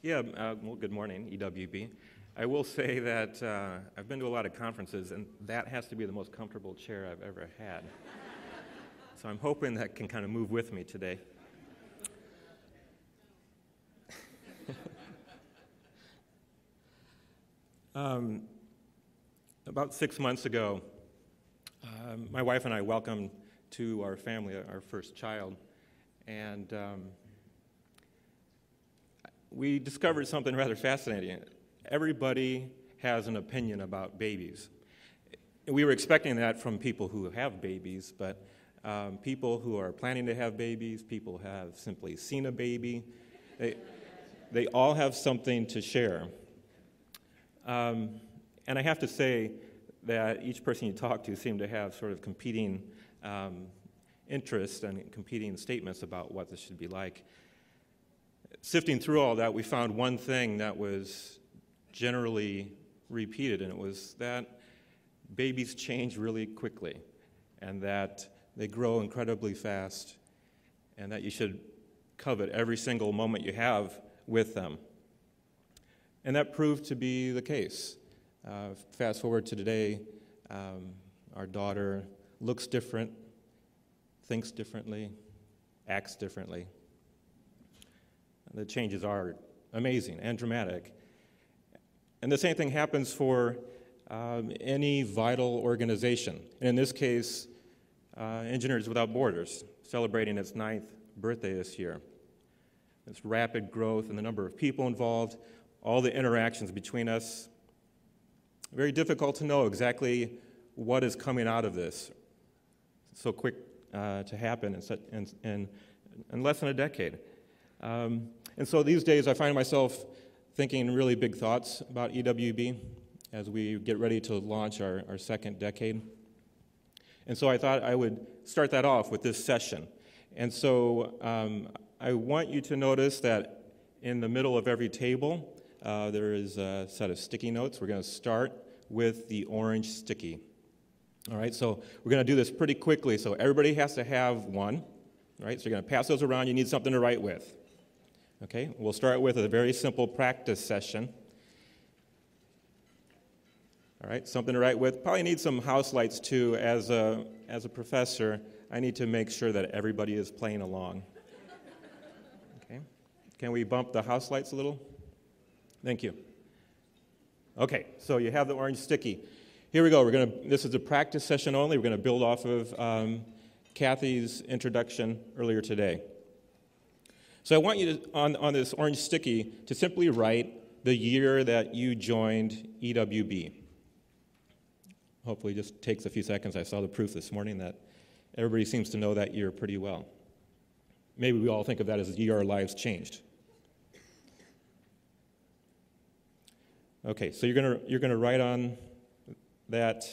Well, good morning, EWB. I will say that I've been to a lot of conferences, and that has to be the most comfortable chair I've ever had. So I'm hoping that can kind of move with me today. About 6 months ago, my wife and I welcomed to our family our first child, and we discovered something rather fascinating. Everybody has an opinion about babies. We were expecting that from people who have babies, but people who are planning to have babies, people who have simply seen a baby, they all have something to share. And I have to say that each person you talk to seemed to have sort of competing interests and competing statements about what this should be like. Sifting through all that, we found one thing that was generally repeated, and it was that babies change really quickly, and that they grow incredibly fast, and that you should covet every single moment you have with them. And that proved to be the case. Fast forward to today, our daughter looks different, thinks differently, acts differently. The changes are amazing and dramatic. And the same thing happens for any vital organization. And in this case, Engineers Without Borders, celebrating its 9th birthday this year. This rapid growth and the number of people involved, all the interactions between us. Very difficult to know exactly what is coming out of this. It's so quick to happen in less than a decade. And so these days I find myself thinking really big thoughts about EWB as we get ready to launch our second decade. And so I thought I would start that off with this session. And so I want you to notice that in the middle of every table there is a set of sticky notes. We're going to start with the orange sticky. All right, so we're going to do this pretty quickly, so everybody has to have one. All right, so you're going to pass those around. You need something to write with. Okay, we'll start with a very simple practice session. All right, something to write with. Probably need some house lights too. As a professor, I need to make sure that everybody is playing along. Okay, can we bump the house lights a little? Thank you. Okay, so you have the orange sticky. Here we go. This is a practice session only. We're going to build off of Kathy's introduction earlier today. So I want you to, on this orange sticky, to simply write the year that you joined EWB. Hopefully it just takes a few seconds. I saw the proof this morning that everybody seems to know that year pretty well. Maybe we all think of that as the year our lives changed. Okay, so you're gonna write on that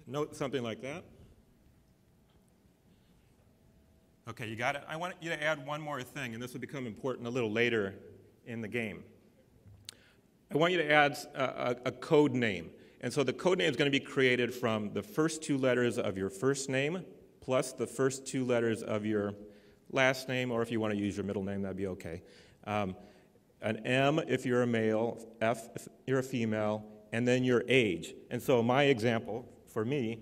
note something like that. Okay, you got it? I want you to add one more thing, and this will become important a little later in the game. I want you to add a code name. And so the code name is going to be created from the first 2 letters of your first name plus the first 2 letters of your last name, or if you want to use your middle name, that'd be okay. An M if you're a male, F if you're a female, and then your age. And so my example for me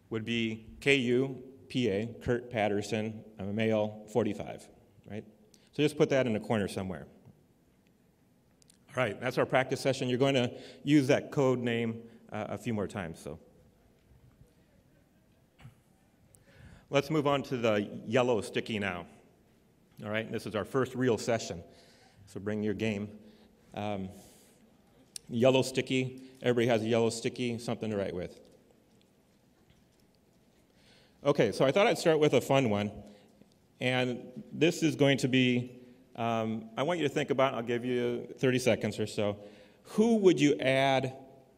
would be K-U-P-A, Kurt Paterson. I'm a male, 45, right? So just put that in a corner somewhere. All right, that's our practice session. You're going to use that code name a few more times. So let's move on to the yellow sticky now. All right, this is our first real session. So bring your game. Yellow sticky, everybody has a yellow sticky, something to write with. Okay, so I thought I'd start with a fun one. And this is going to be, I want you to think about, I'll give you 30 seconds or so, who would you add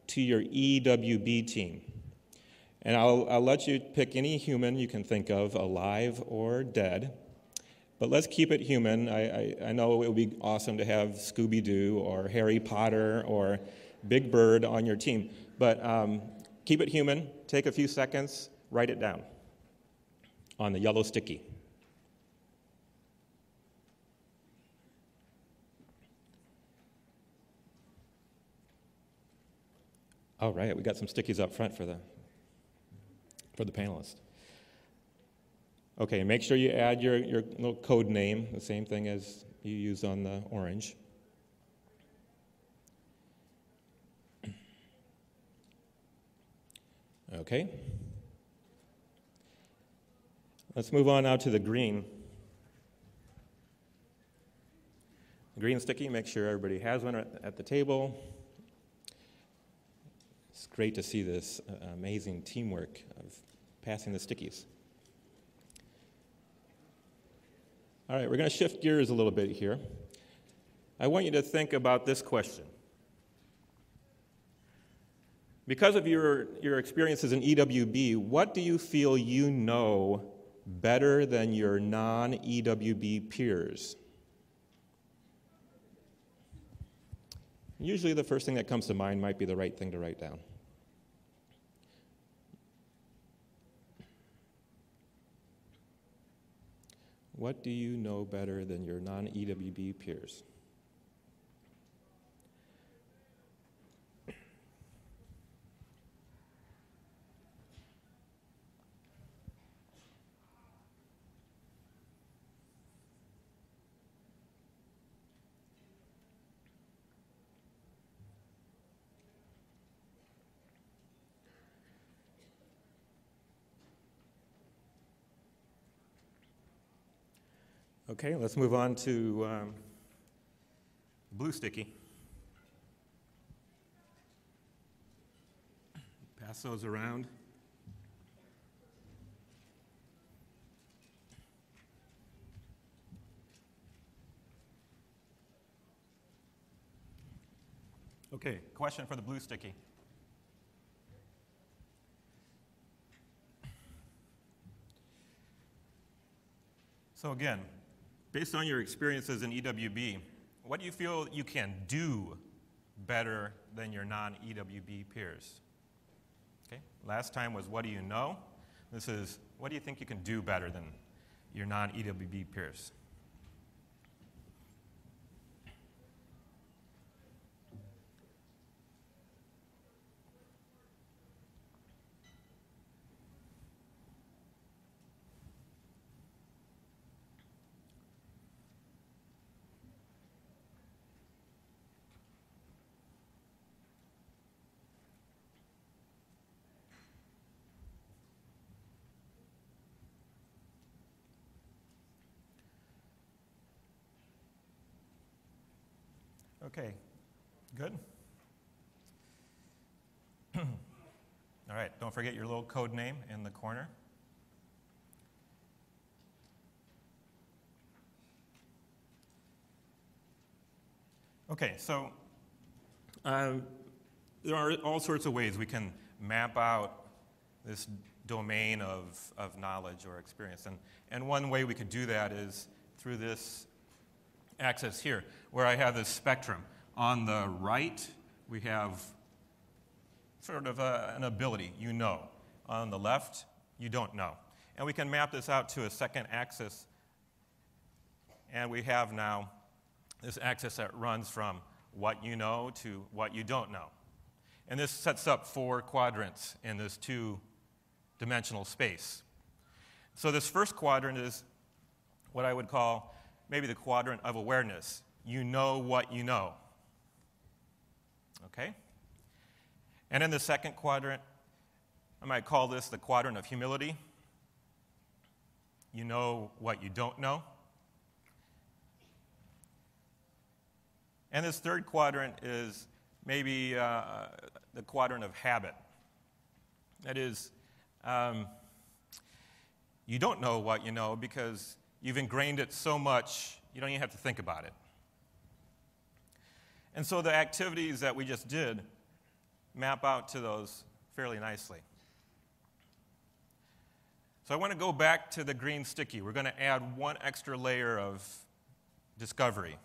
to your EWB team? And I'll let you pick any human you can think of, alive or dead. But let's keep it human. I know it would be awesome to have Scooby-Doo or Harry Potter or Big Bird on your team. But keep it human. Take a few seconds. Write it down on the yellow sticky. All right, we got some stickies up front for the panelists. Okay, make sure you add your little code name, the same thing as you use on the orange. Okay. Let's move on now to the green. The green sticky, make sure everybody has one at the table. It's great to see this amazing teamwork of passing the stickies. All right, we're going to shift gears a little bit here. I want you to think about this question. Because of your experiences in EWB, what do you feel you know better than your non-EWB peers? Usually the first thing that comes to mind might be the right thing to write down. What do you know better than your non-EWB peers? Okay, let's move on to blue sticky. Pass those around. Okay, question for the blue sticky. So again, based on your experiences in EWB, what do you feel you can do better than your non-EWB peers? Okay, last time was what do you know? This is what do you think you can do better than your non-EWB peers? Okay, good? All right, don't forget your little code name in the corner. Okay, so there are all sorts of ways we can map out this domain of knowledge or experience. And one way we could do that is through this axis here, where I have this spectrum. On the right, we have sort of an ability, you know. On the left, you don't know. And we can map this out to a second axis. And we have now this axis that runs from what you know to what you don't know. And this sets up 4 quadrants in this 2-dimensional space. So this first quadrant is what I would call maybe the quadrant of awareness. You know what you know. Okay? And in the second quadrant, I might call this the quadrant of humility. You know what you don't know. And this third quadrant is maybe the quadrant of habit. That is, you don't know what you know because you've ingrained it so much, you don't even have to think about it. And so the activities that we just did map out to those fairly nicely. So I want to go back to the green sticky. We're going to add one extra layer of discovery.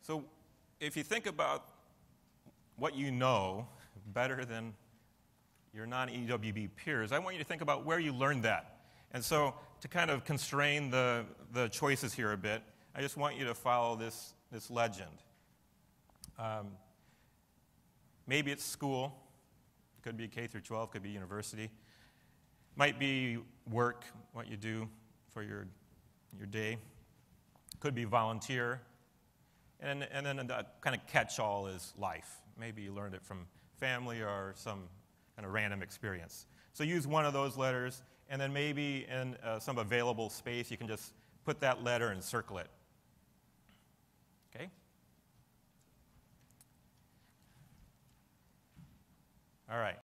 So if you think about what you know better than your non-EWB peers, I want you to think about where you learned that. And so to kind of constrain the choices here a bit, I just want you to follow this this legend. Maybe it's school. It could be K through 12, could be university. Might be work, what you do for your day. Could be volunteer. And then the kind of catch-all is life. Maybe you learned it from family or some kind of random experience. So use one of those letters, and then maybe in some available space, you can just put that letter and circle it. Okay? All right.